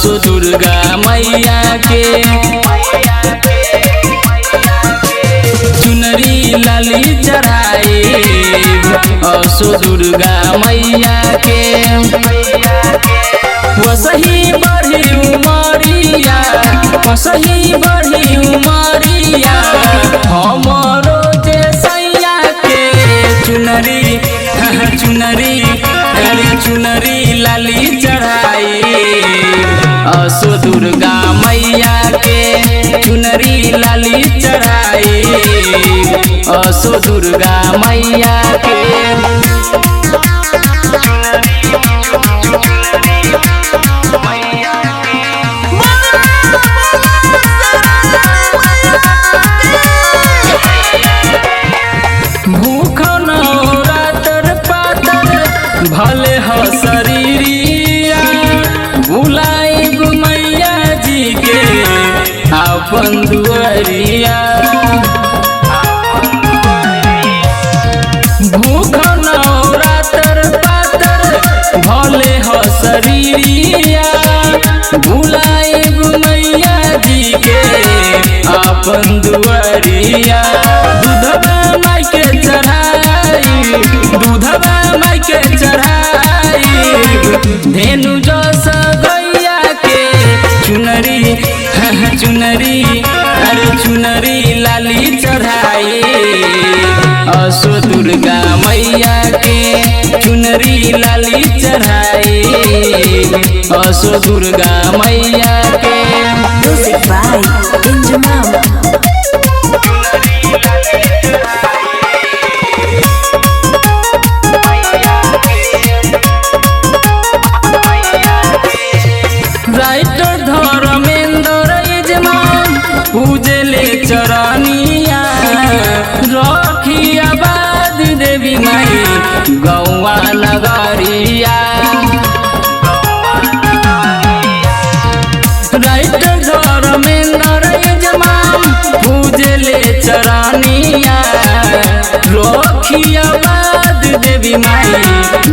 असो दुर्गा मैया के चुनरी लाली चढ़ाई असो दुर्गा मैया के वसही बढ़ी उमरिया वसही बढ़ी उमरिया हमरो जे सैया के चुनरी चुनरी चुनरी लाली चढ़ाई असो दुर्गा मैया के चुनरी लाली चढ़ाई असो दुर्गा मैया के भूख नवरातर पातर भले ह शरीरिया बुलाइब मैया जी के अपन दुआरिया भूख नवरातर पातर भले ह शरीरिया बुलाइब मैया जी के अपन दुआरिया दूधवा माई के चढ़ाई दूधवा माई के चढ़ाई धेनु जस गैया के चुनरी चुनरी चुनरी लाली चढ़ाई असो दुर्गा मैया के चुनरी लाली चढ़ाई असो दुर्गा मैया के Music by Injumam. Writer Dharmendra यजमान पूजले चरनिया रखी आबाद देवी माई गौवा नगरिया राइटर धर्मेंद्र यजमान पूजले चरनिया रखी आबाद देवी माई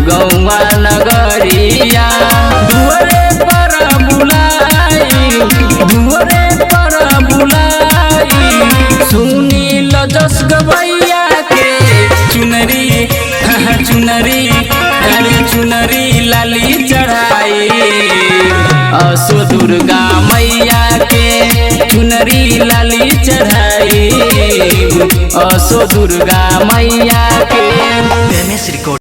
गौवा नगरिया दुआरे पर बुलाई सुनी जस गवैया के चुनरी चुनरी चुनरी लाली चढ़ाई असो दुर्गा मैया के चुनरी लाली चढ़ाई असो दुर्गा मैया के।